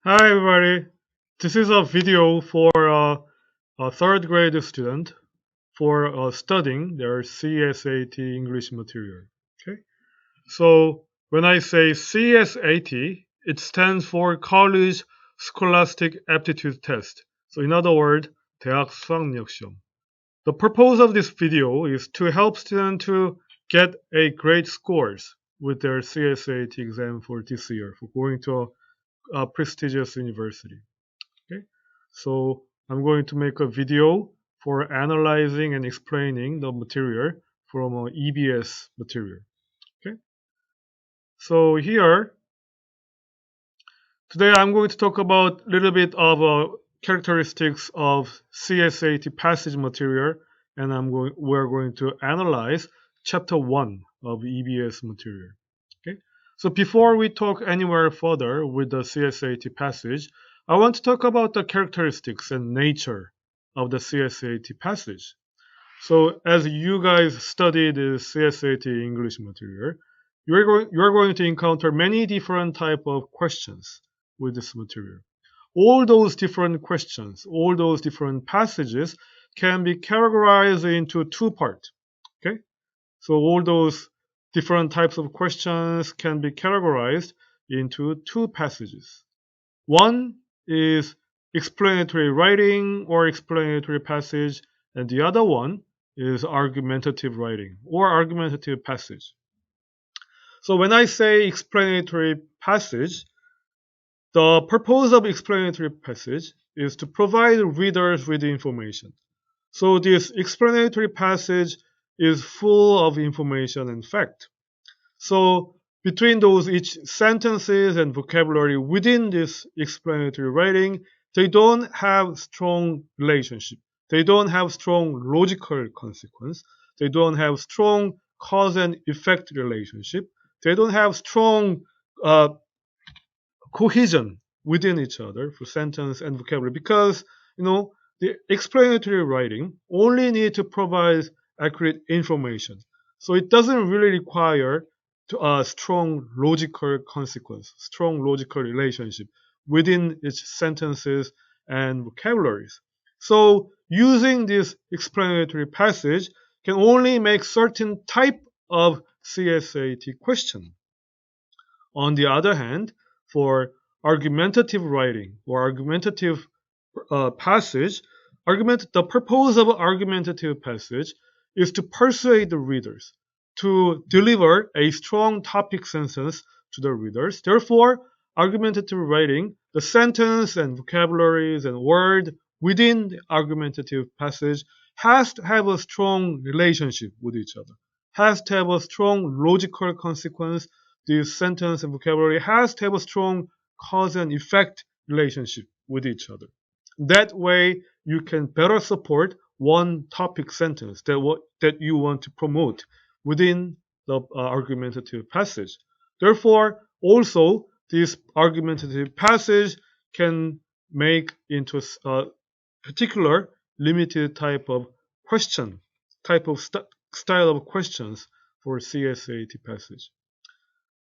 Hi everybody, this is a video for a third grade student for studying their CSAT English material. Okay, so when I say CSAT, it stands for College Scholastic Aptitude Test. So in other words, 대학 수학력 시험. The purpose of this video is to help students to get a great scores with their CSAT exam for this year, for going to a prestigious university. Okay, so I'm going to make a video for analyzing and explaining the material from EBS material. Okay, so here today I'm going to talk about a little bit of characteristics of CSAT passage material, and we're going to analyze chapter 1 of EBS material. Okay, so before we talk anywhere further with the CSAT passage, I want to talk about the characteristics and nature of the CSAT passage. So as you guys study the CSAT English material, you're going to encounter many different type of questions with this material. All those different questions, all those different passages can be categorized into two parts. Okay, so all those different types of questions can be categorized into two passages. One is explanatory writing or explanatory passage, and the other one is argumentative writing or argumentative passage. So when I say explanatory passage, the purpose of explanatory passage is to provide readers with information. So this explanatory passage is full of information and fact. So between those each sentences and vocabulary within this explanatory writing, they don't have strong relationship. They don't have strong logical consequence. They don't have strong cause and effect relationship. They don't have strong cohesion within each other for sentence and vocabulary because the explanatory writing only need to provide accurate information. So it doesn't really require a strong logical consequence, strong logical relationship within its sentences and vocabularies. So using this explanatory passage can only make certain type of CSAT question. On the other hand, for argumentative writing or argumentative passage, the purpose of argumentative passage is to persuade the readers, to deliver a strong topic sentence to the readers. Therefore, argumentative writing, the sentence and vocabularies and word within the argumentative passage has to have a strong relationship with each other, has to have a strong logical consequence. This sentence and vocabulary has to have a strong cause and effect relationship with each other. That way, you can better support one topic sentence that you want to promote within the argumentative passage. Therefore, also, this argumentative passage can make into a particular limited type of question, type of style of questions for CSAT passage.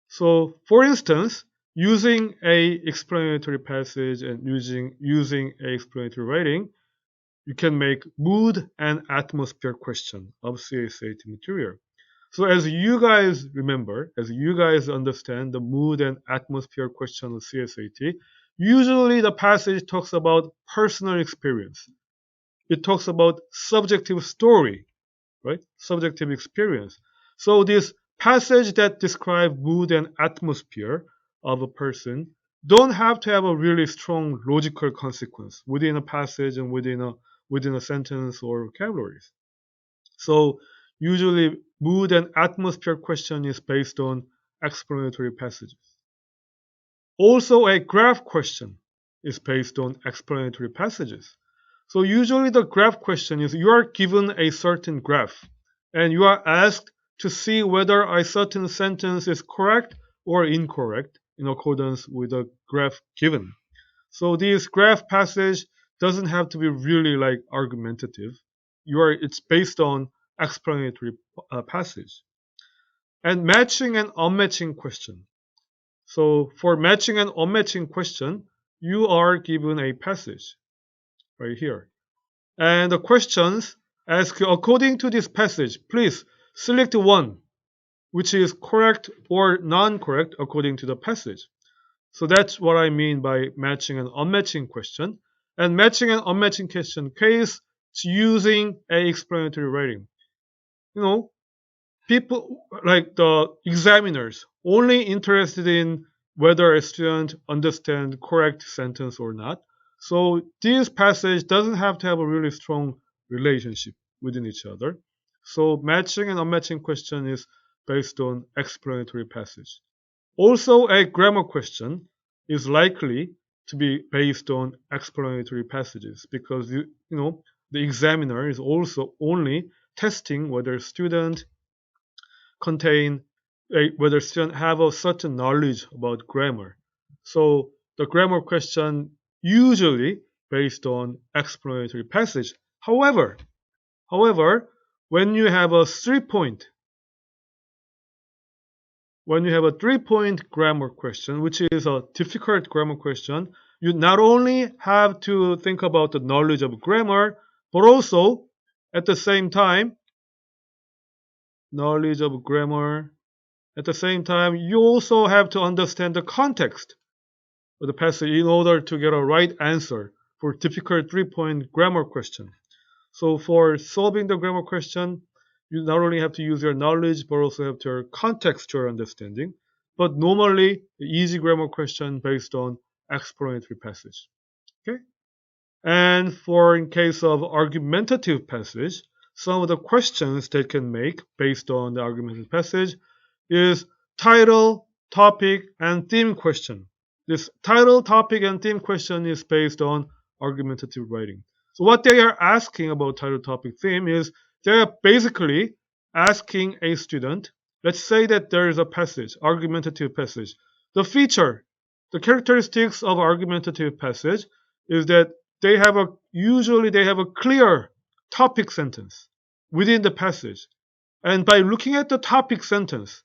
So, for instance, using a explanatory passage and using a explanatory writing, you can make mood and atmosphere question of CSAT material. So as you guys remember, as you guys understand the mood and atmosphere question of CSAT, usually the passage talks about personal experience. It talks about subjective story, right? Subjective experience. So this passage that describe mood and atmosphere of a person don't have to have a really strong logical consequence within a passage and within a sentence or vocabularies. So usually mood and atmosphere question is based on explanatory passages. Also a graph question is based on explanatory passages. So usually the graph question is you are given a certain graph and you are asked to see whether a certain sentence is correct or incorrect in accordance with the graph given. So this graph passage doesn't have to be really like argumentative. It's based on explanatory passage. And matching and unmatching question. So for matching and unmatching question, you are given a passage right here. And the questions ask you, according to this passage, please select one which is correct or non-correct according to the passage. So that's what I mean by matching and unmatching question. And matching and unmatching question case using a explanatory writing. You know, people like the examiners only interested in whether a student understands correct sentence or not. So this passage doesn't have to have a really strong relationship within each other. So matching and unmatching question is based on explanatory passage. Also, a grammar question is likely to be based on explanatory passages because the examiner is also only testing whether student contain whether students have a certain knowledge about grammar. So the grammar question usually based on explanatory passage. However, when you have a 3-point, when you have a 3-point grammar question, which is a difficult grammar question, you not only have to think about the knowledge of grammar, but also at the same time, knowledge of grammar. At the same time, you also have to understand the context of the passage in order to get a right answer for difficult 3-point grammar question. So for solving the grammar question, you not only have to use your knowledge, but also have your contextual understanding. But normally, the easy grammar question based on explanatory passage. Okay? And for in case of argumentative passage, some of the questions they can make based on the argumentative passage is title, topic, and theme question. This title, topic, and theme question is based on argumentative writing. So what they are asking about title, topic, theme is they are basically asking a student, let's say that there is a passage, argumentative passage. The feature, the characteristics of argumentative passage is that usually they have a clear topic sentence within the passage. And by looking at the topic sentence,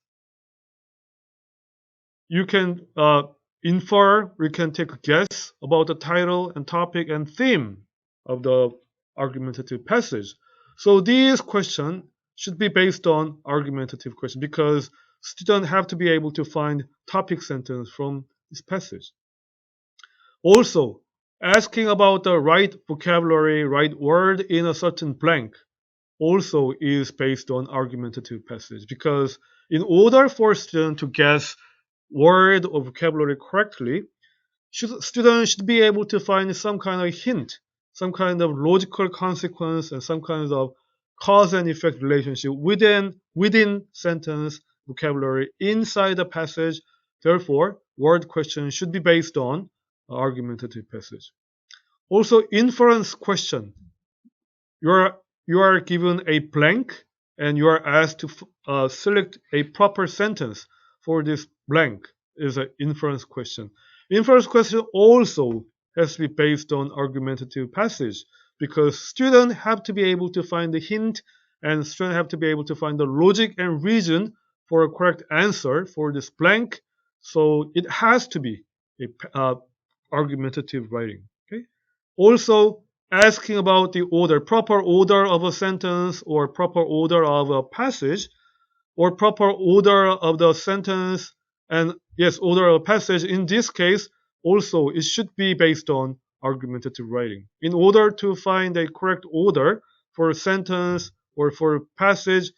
you can infer, you can take a guess about the title and topic and theme of the argumentative passage. So these questions should be based on argumentative question because students have to be able to find topic sentence from this passage. Also, asking about the right vocabulary, right word in a certain blank also is based on argumentative passage because in order for students to guess word or vocabulary correctly, students should be able to find some kind of hint, some kind of logical consequence, and some kind of cause and effect relationship within sentence vocabulary inside the passage. Therefore, word questions should be based on argumentative passage. Also, inference question. You are given a blank and you are asked to select a proper sentence for this blank is an inference question. Inference question also has to be based on argumentative passage because students have to be able to find the hint and students have to be able to find the logic and reason for a correct answer for this blank. So it has to be a argumentative writing. Okay. Also, asking about the proper order of a sentence or proper order of a passage or proper order of the sentence and yes, order of passage. In this case, also it should be based on argumentative writing. In order to find a correct order for a sentence or for a passage,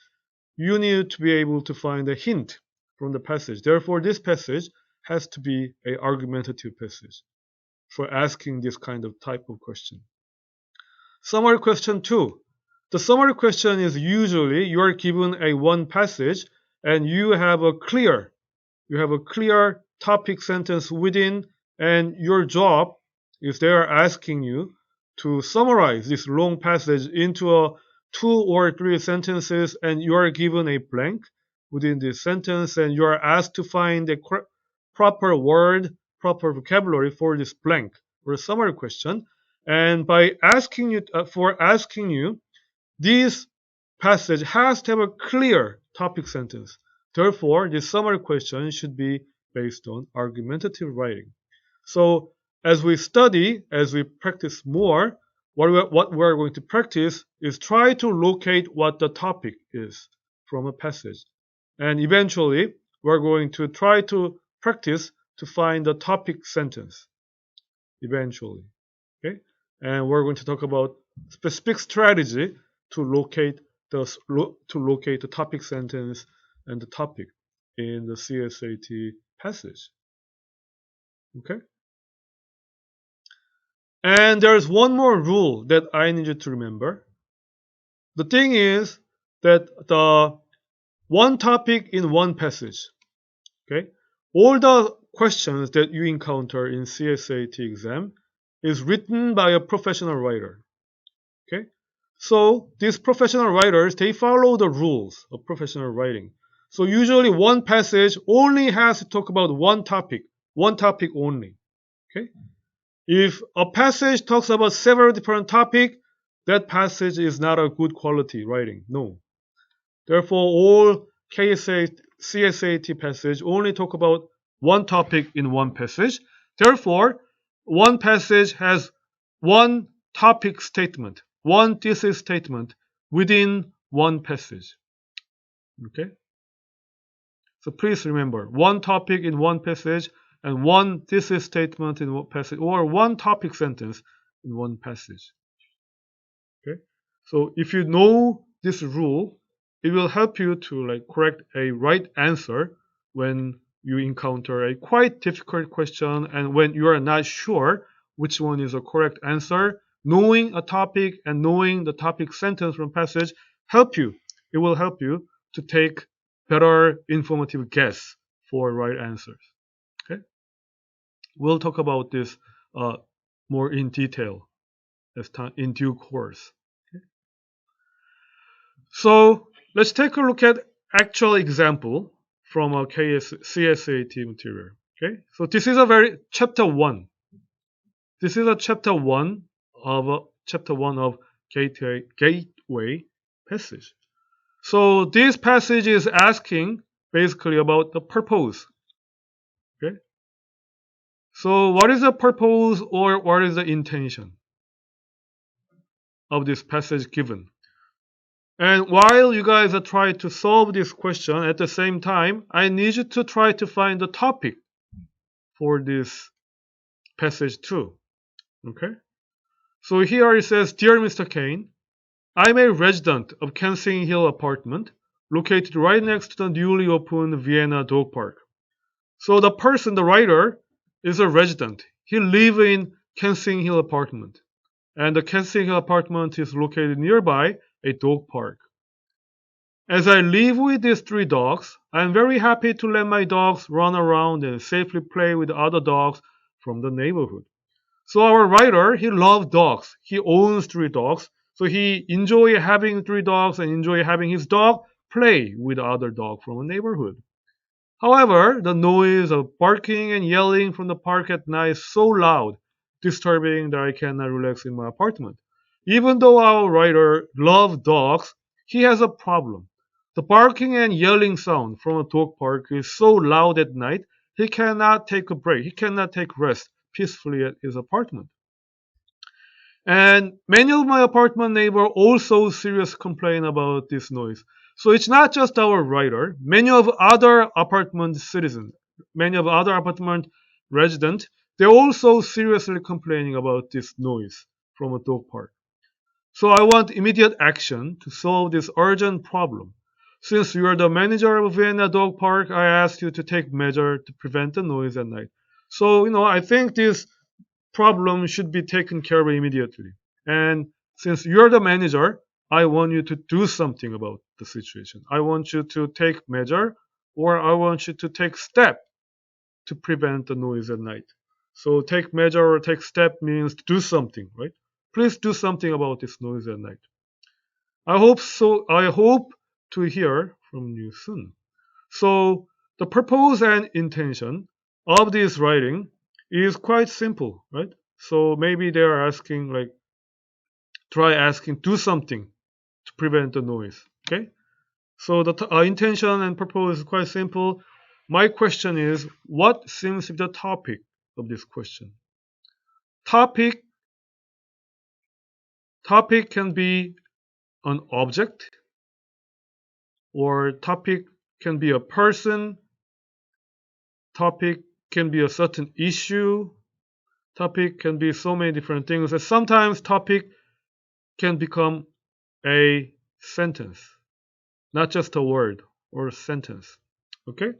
you need to be able to find a hint from the passage. Therefore, this passage has to be an argumentative passage for asking this kind of type of question. Summary question 2. The summary question is usually you are given a one passage and you have a clear topic sentence within, and your job is they are asking you to summarize this long passage into a 2 or 3 sentences, and you are given a blank within this sentence and you are asked to find a proper word, proper vocabulary for this blank or a summary question. And by asking you, this passage has to have a clear topic sentence. Therefore, this summary question should be based on argumentative writing. So as we study, as we practice more, what we're going to practice is try to locate what the topic is from a passage. And eventually, we're going to try to practice to find the topic sentence. Eventually. Okay? And we're going to talk about specific strategy to locate the topic sentence and the topic in the CSAT passage. Okay? And there's one more rule that I need you to remember. The thing is that the one topic in one passage. Okay? All the questions that you encounter in CSAT exam is written by a professional writer. Okay? So these professional writers, they follow the rules of professional writing. So usually one passage only has to talk about one topic only. Okay? If a passage talks about several different topics, that passage is not a good quality writing. No. Therefore, all CSAT passage only talk about one topic in one passage. Therefore, one passage has one topic statement, one thesis statement within one passage. Okay? So please remember, one topic in one passage and one thesis statement in one passage, or one topic sentence in one passage. Okay? So if you know this rule, it will help you to correct a right answer when you encounter a quite difficult question and when you are not sure which one is a correct answer. Knowing a topic and knowing the topic sentence from passage it will help you to take better informative guess for right answers. Okay? We'll talk about this more in detail in due course. Okay? So let's take a look at actual example from our CSAT material. Okay, so this is chapter 1. This is a chapter 1 of gateway passage. So this passage is asking basically about the purpose. Okay, so what is the purpose or what is the intention of this passage given? And while you guys are trying to solve this question, at the same time, I need you to try to find the topic for this passage too. Okay? So here it says, Dear Mr. Kane, I'm a resident of Kensington Hill apartment located right next to the newly opened Vienna Dog Park. So the writer, is a resident. He lives in Kensington Hill apartment. And the Kensington Hill apartment is located nearby a dog park. As I live with these 3 dogs, I am very happy to let my dogs run around and safely play with other dogs from the neighborhood. So our writer, he loves dogs. He owns 3 dogs. So he enjoys having 3 dogs and enjoys having his dog play with other dogs from a neighborhood. However, the noise of barking and yelling from the park at night is so loud, disturbing that I cannot relax in my apartment. Even though our writer loves dogs, he has a problem. The barking and yelling sound from a dog park is so loud at night, he cannot take a break. He cannot take rest peacefully at his apartment. And many of my apartment neighbors also seriously complain about this noise. So it's not just our writer. Many of other apartment citizens, many of other apartment residents, they're also seriously complaining about this noise from a dog park. So I want immediate action to solve this urgent problem. Since you are the manager of Vienna Dog Park, I ask you to take measure to prevent the noise at night. So, I think this problem should be taken care of immediately. And since you're the manager, I want you to do something about the situation. I want you to take measure, or I want you to take step to prevent the noise at night. So take measure or take step means do something, right? Please do something about this noise at night. I hope to hear from you soon. So the purpose and intention of this writing is quite simple, right? So maybe they are asking try asking, do something to prevent the noise. Okay? So the intention and purpose is quite simple. My question is, what seems to be the topic of this question? topic can be an object, or topic can be a person, topic can be a certain issue, topic can be so many different things, and sometimes topic can become a sentence, not just a word or a sentence. Okay?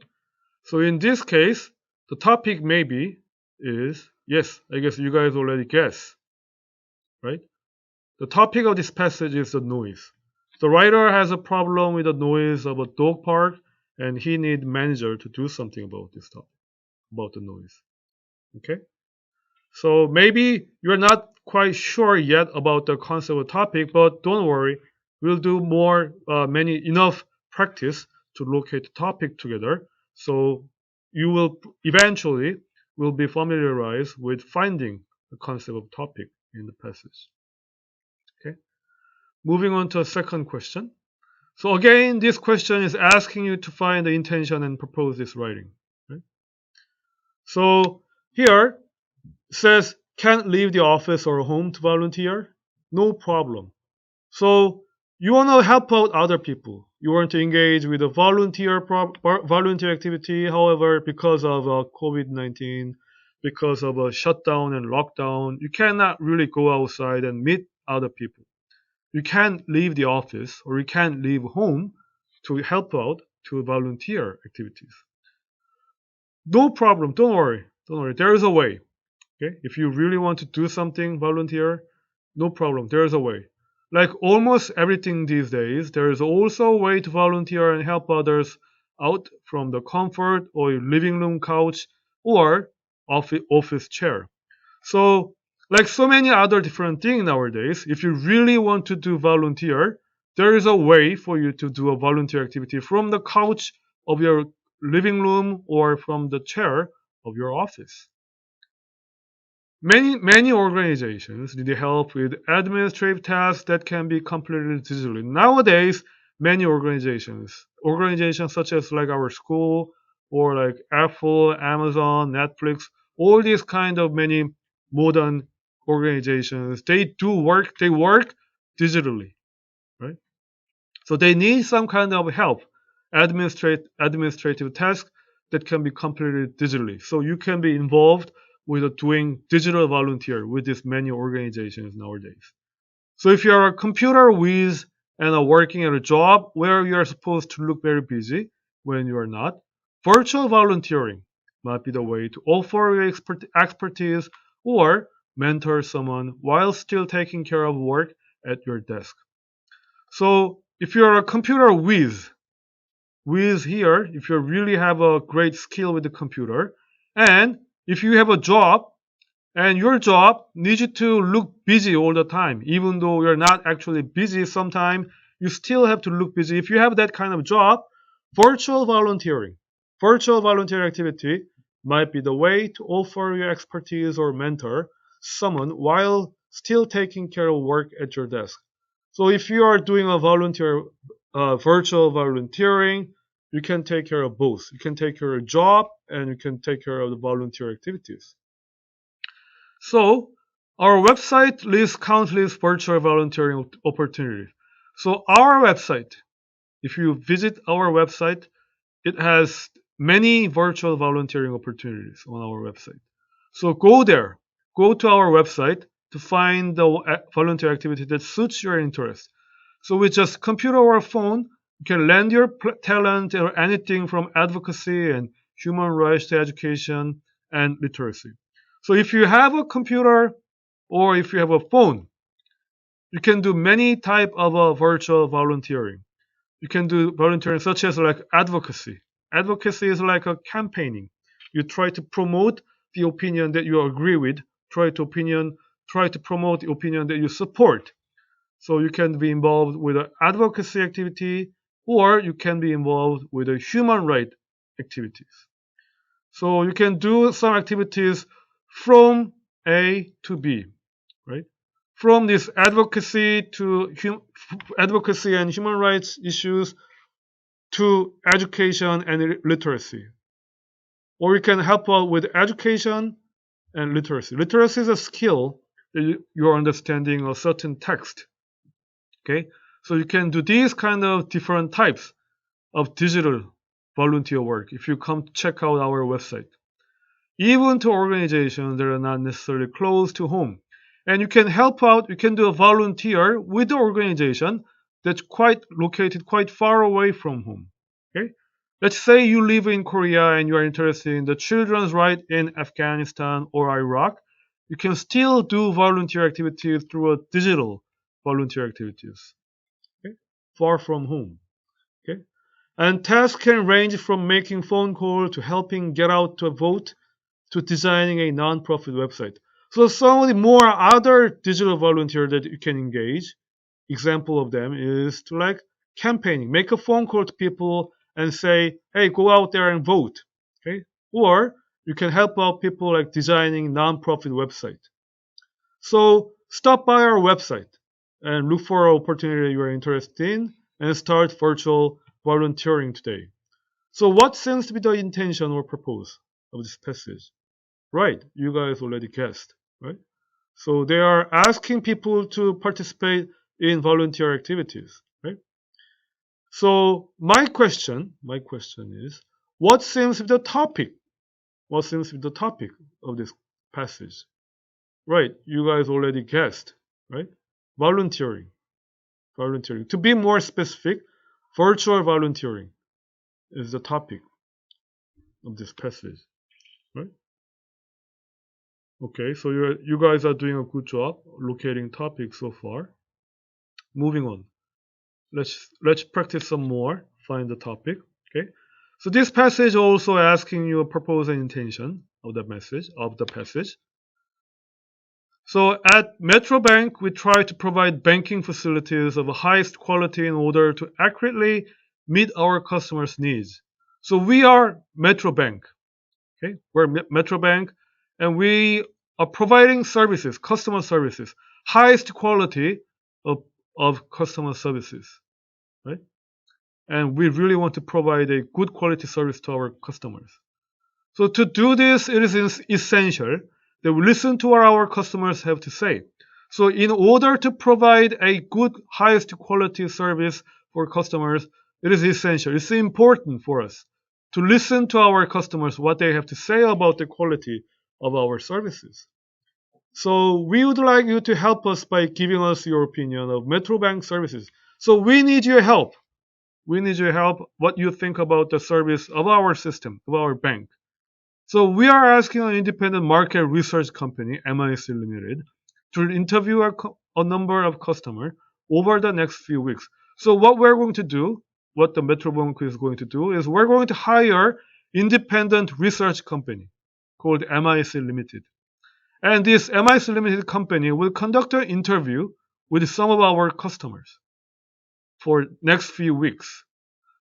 So in this case, the topic maybe is, yes, I guess you guys already guess, right? The topic of this passage is the noise. The writer has a problem with the noise of a dog park, and he needs manager to do something about this topic, about the noise. Okay? So maybe you're not quite sure yet about the concept of topic, but don't worry. We'll do enough practice to locate the topic together. So you will eventually will be familiarized with finding the concept of topic in the passage. Okay. Moving on to a second question. So again, this question is asking you to find the intention and propose this writing. Right? So here it says, can't leave the office or home to volunteer? No problem. So you want to help out other people. You want to engage with a volunteer activity. However, because of COVID-19, because of a shutdown and lockdown, you cannot really go outside and meet other people. You can't leave the office or you can't leave home to help out to volunteer activities. No problem. Don't worry. Don't worry. There is a way. Okay? If you really want to do something, volunteer, no problem. There is a way. Like almost everything these days, there is also a way to volunteer and help others out from the comfort or living room couch or office chair. So, like so many other different things nowadays, if you really want to do volunteer, there is a way for you to do a volunteer activity from the couch of your living room or from the chair of your office. Many organizations need help with administrative tasks that can be completed digitally. Nowadays, many organizations such as like our school or like Apple, Amazon, Netflix, all these kind of many modern organizations, they work digitally, right? So they need some kind of help, administrative tasks that can be completed digitally. So you can be involved with doing digital volunteer with these many organizations nowadays. So if you're a computer whiz and are working at a job where you are supposed to look very busy when you are not, virtual volunteering might be the way to offer your expertise or mentor someone while still taking care of work at your desk. So if you're a computer whiz here, if you really have a great skill with the computer, and if you have a job and your job needs you to look busy all the time, even though you're not actually busy, sometimes you still have to look busy. If you have that kind of job, virtual volunteer activity might be the way to offer your expertise or mentor someone while still taking care of work at your desk. So if you are doing a virtual volunteering, you can take care of both. You can take care of your job and you can take care of the volunteer activities. So our website lists countless virtual volunteering opportunities. So our website, if you visit our website, it has many virtual volunteering opportunities on our website. So go there, go to our website to find the volunteer activity that suits your interest. So with just computer or phone, you can lend your talent or anything from advocacy and human rights to education and literacy. So if you have a computer or if you have a phone, you can do many type of virtual volunteering. You can do volunteering such as like advocacy. Advocacy is like a campaigning. You try to promote the opinion that you agree with, try to promote the opinion that you support. So you can be involved with an advocacy activity or you can be involved with a human rights activities. So you can do some activities from A to B, right? From this advocacy and human rights issues to education and literacy. Or you can help out with education and literacy. Literacy is a skill that you're understanding a certain text. Okay, so you can do these kind of different types of digital volunteer work if you come check out our website. Even to organizations that are not necessarily close to home. And you can help out, you can do a volunteer with the organization that's located quite far away from home. Okay? Let's say you live in Korea and you are interested in the children's right in Afghanistan or Iraq. You can still do volunteer activities through a digital volunteer activities. Okay? Far from home. Okay? And tasks can range from making phone calls to helping get out to a vote to designing a non-profit website. So some of the more other digital volunteer that you can engage, example of them is to like campaigning, make a phone call to people and say, hey, go out there and vote. Okay? Or you can help out people like designing non-profit website. So stop by our website and look for an opportunity you are interested in and start virtual volunteering today. So what seems to be the intention or purpose of this passage? Right, you guys already guessed, right? So they are asking people to participate in volunteer activities, right? So my question is, what seems to be the topic? What seems to be the topic of this passage? Right, you guys already guessed, right? Volunteering. Volunteering. To be more specific, virtual volunteering is the topic of this passage, right? Okay, so you guys are doing a good job locating topics so far. Moving on. Let's practice some more. Find the topic. Okay. So this passage also asking you a purpose and intention of the passage. So at Metro Bank, we try to provide banking facilities of the highest quality in order to accurately meet our customers' needs. So we are Metro Bank. Okay, we're Metro Bank, and we are providing services, customer services, highest quality of customer services, right? And we really want to provide a good quality service to our customers. So to do this, it is essential that we listen to what our customers have to say. So in order to provide a good, highest quality service for customers, it is essential. It's important for us to listen to our customers, what they have to say about the quality of our services. So we would like you to help us by giving us your opinion of Metro Bank services. So we need your help. We need your help. What you think about the service of our system, of our bank. So we are asking an independent market research company, MIC Limited, to interview a number of customers over the next few weeks. So what we're going to do, what the Metrobank is going to do, is we're going to hire independent research company called MIC Limited. And this MIC Limited company will conduct an interview with some of our customers for next few weeks.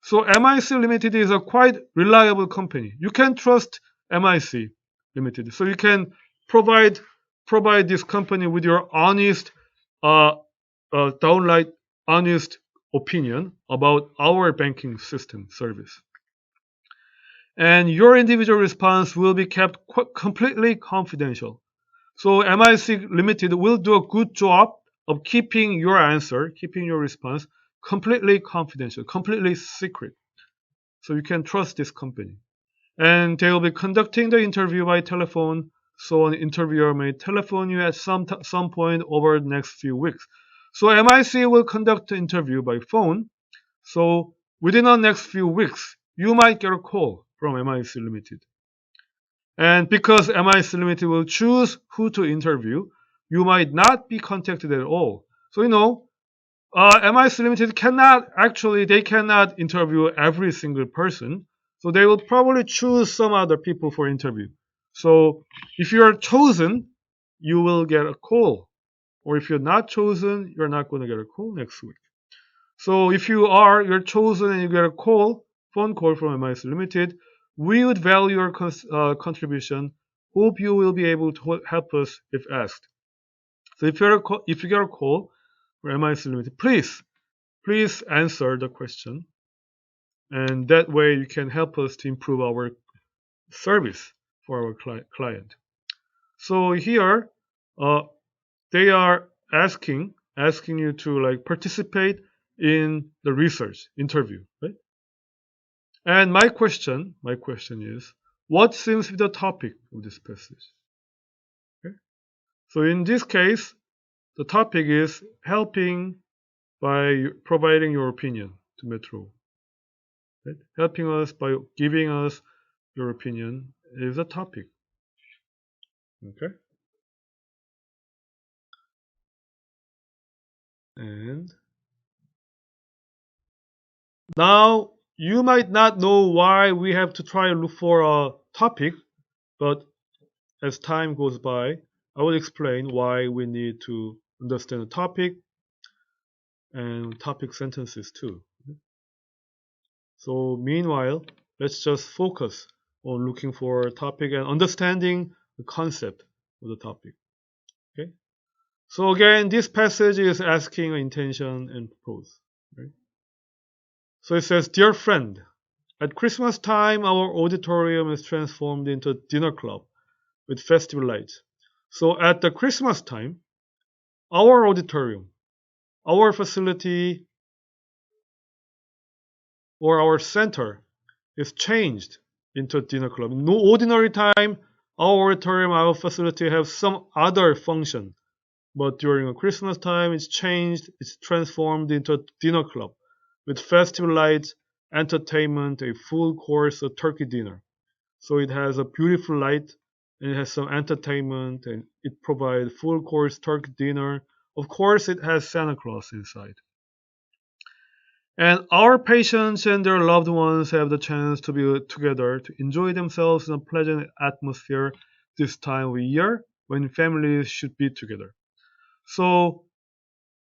So MIC Limited is a quite reliable company. You can trust MIC Limited. So you can provide this company with your honest, downright honest opinion about our banking system service. And your individual response will be kept completely confidential. So MIC Limited will do a good job of keeping your answer, keeping your response completely confidential, completely secret. So you can trust this company. And they will be conducting the interview by telephone. So an interviewer may telephone you at some point over the next few weeks. So MIC will conduct the interview by phone. So within the next few weeks, you might get a call from MIC Limited. And because MIC Limited will choose who to interview, you might not be contacted at all. So MIC Limited cannot interview every single person. So they will probably choose some other people for interview. So if you are chosen, you will get a call. Or if you're not chosen, you're not going to get a call next week. So if you're chosen and you get a phone call from MIC Limited, we would value your contribution. Hope you will be able to help us if asked. So if you get a call from MIC Limited, please answer the question. And that way you can help us to improve our service for our client. So here, they are asking you to like participate in the research interview, right? And my question is, what seems to be the topic of this passage? Okay? So in this case, the topic is helping by providing your opinion to Metro. Right? Helping us by giving us your opinion is a topic. Okay? And now you might not know why we have to try to look for a topic, but as time goes by, I will explain why we need to understand the topic and topic sentences too. So meanwhile, let's just focus on looking for a topic and understanding the concept of the topic. Okay? So again, this passage is asking intention and purpose. Right? So it says, "Dear friend, at Christmas time, our auditorium is transformed into a dinner club with festive lights. So at the Christmas time, our auditorium, our facility, or our center is changed into a dinner club. No ordinary time, our auditorium, our facility have some other function. But during a Christmas time, it's changed, it's transformed into a dinner club with festive lights, entertainment, a full course, a turkey dinner. So it has a beautiful light, and it has some entertainment, and it provides full course turkey dinner. Of course, it has Santa Claus inside. And our patients and their loved ones have the chance to be together to enjoy themselves in a pleasant atmosphere this time of year when families should be together. So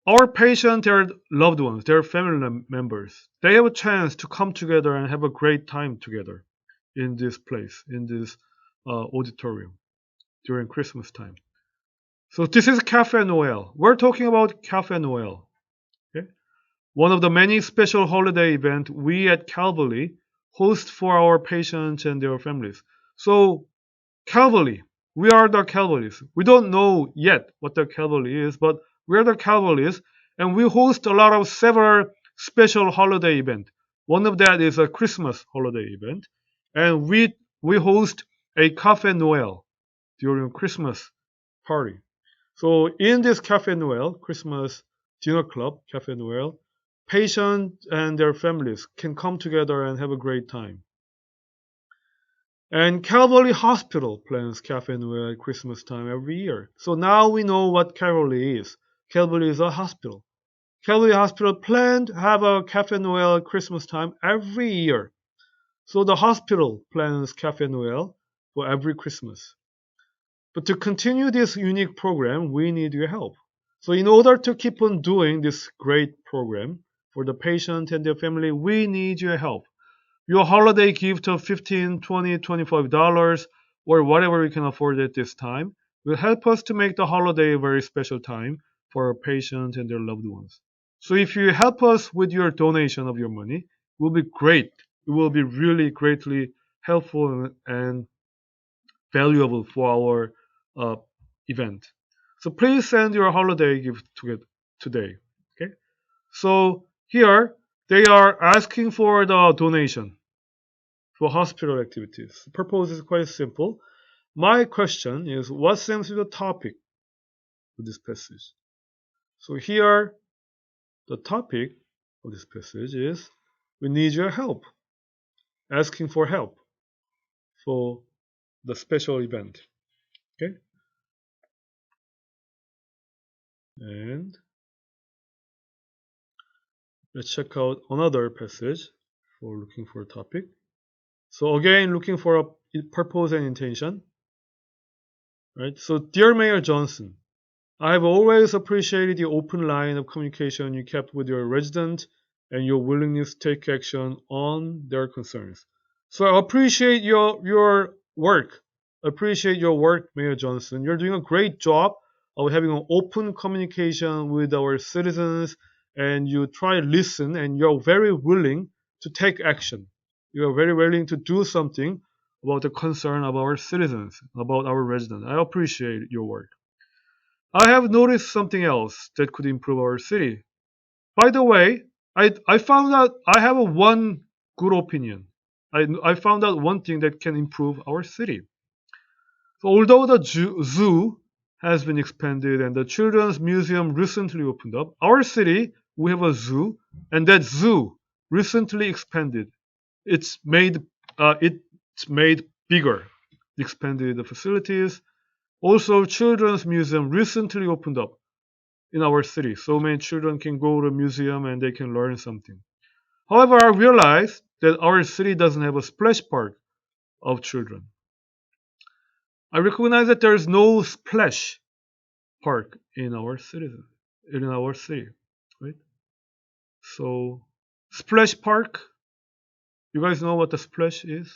our patients, their loved ones, their family members, they have a chance to come together and have a great time together in this place, in this auditorium during Christmas time. So this is Cafe Noel. We're talking about Cafe Noel. Okay? One of the many special holiday events we at Calvary host for our patients and their families. So Calvary, we are the Calvaries. We don't know yet what the Calvary is, but we are the Calvaries, and we host a lot of several special holiday events. One of that is a Christmas holiday event, and we host a Cafe Noel during Christmas party. So in this Cafe Noel, Christmas dinner club, Cafe Noel, patients and their families can come together and have a great time. And Calvary Hospital plans Cafe Noel at Christmas time every year. So now we know what Calvary is. Calvary is a hospital. Calvary Hospital planned to have a Cafe Noel at Christmas time every year. So the hospital plans Cafe Noel for every Christmas. But to continue this unique program, we need your help. So in order to keep on doing this great program for the patient and their family, we need your help. Your holiday gift of $15, $20, $25 or whatever you can afford at this time will help us to make the holiday a very special time for our patients and their loved ones. So if you help us with your donation of your money, it will be great. It will be really greatly helpful and valuable for our event. So please send your holiday gift today. Okay. So here they are asking for the donation for hospital activities. The purpose is quite simple. My question is, what seems to be the topic of this passage? So here, the topic of this passage is, we need your help. Asking for help for the special event. Okay? And let's check out another passage for looking for a topic. So again, looking for a purpose and intention. Right? So, dear Mayor Johnson, I have always appreciated the open line of communication you kept with your residents and your willingness to take action on their concerns. So I appreciate your work. Appreciate your work, Mayor Johnson. You're doing a great job of having an open communication with our citizens, and you try to listen, and you're very willing to take action. You are very willing to do something about the concern of our citizens, about our residents. I appreciate your work. I have noticed something else that could improve our city. By the way, I found out I have a one good opinion. I found out one thing that can improve our city. So although the zoo has been expanded and the children's museum recently opened up, our city, we have a zoo, and that zoo recently expanded. It's made bigger, expanded the facilities. Also, children's museum recently opened up in our city, so many children can go to a museum and they can learn something. However, I realized that our city doesn't have a splash park of children. I recognize that there is no splash park in our city, right? So, splash park. You guys know what the splash is?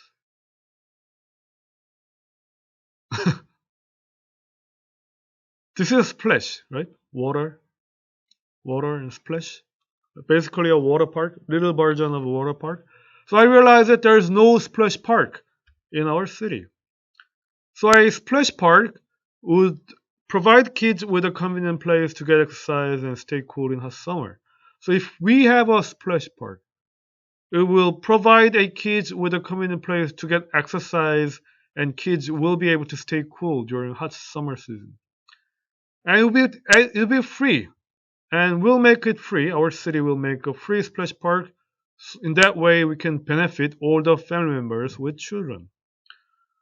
This is a splash, right? Water and splash. Basically a water park, little version of a water park. So I realized that there is no splash park in our city. So a splash park would provide kids with a convenient place to get exercise and stay cool in hot summer. So if we have a splash park, it will provide a kids with a convenient place to get exercise and kids will be able to stay cool during hot summer season. And it'll be free. And we'll make it free. Our city will make a free splash park. In that way, we can benefit all the family members with children.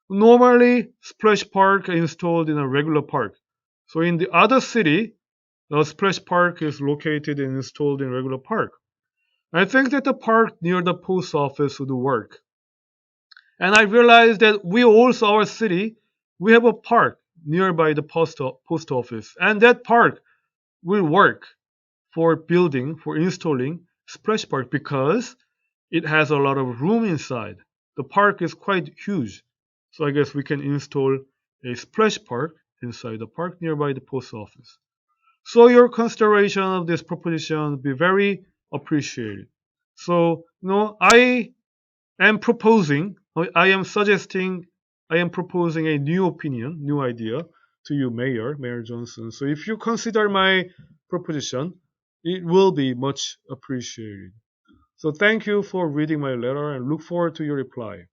Normally, splash park is installed in a regular park. So in the other city, the splash park is located and installed in a regular park. I think that the park near the post office would work. And I realized that our city, we have a park nearby the post office. And that park will work for installing splash park because it has a lot of room inside. The park is quite huge. So I guess we can install a splash park inside the park nearby the post office. So your consideration of this proposition would be very appreciated. So, I am proposing, I am suggesting, I am proposing a new opinion, new idea to you, Mayor Johnson. So if you consider my proposition, it will be much appreciated. So thank you for reading my letter and look forward to your reply.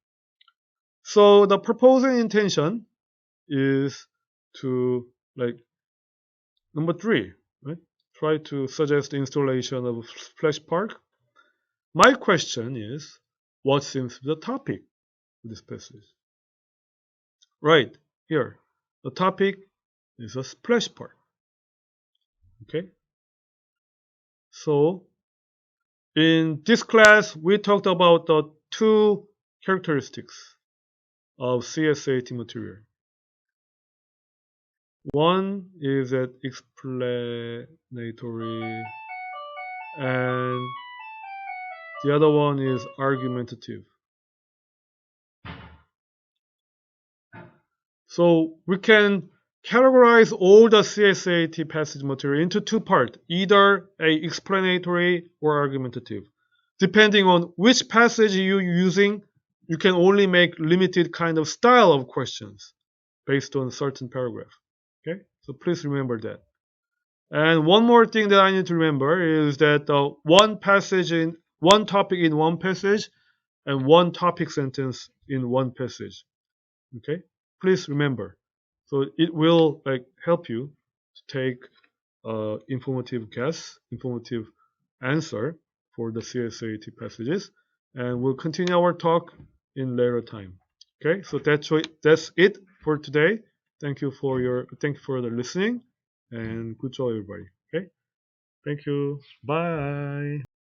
So the proposing intention is to, number 3, right? Try to suggest installation of splash park. My question is, what seems to be the topic of this passage? Right here, the topic is a splash park. Okay. So in this class, we talked about the 2 characteristics of CSAT material. One is that explanatory, and the other one is argumentative. So we can categorize all the CSAT passage material into 2 parts, either a explanatory or argumentative. Depending on which passage you're using, you can only make limited kind of style of questions based on certain paragraph. Okay, so please remember that. And one more thing that I need to remember is that one topic in one passage and one topic sentence in one passage. Okay, please remember. So it will help you to take informative answer for the CSAT passages, and we'll continue our talk in later time. Okay, so that's it for today. Thank you for the listening, and good job, everybody. Okay, thank you. Bye.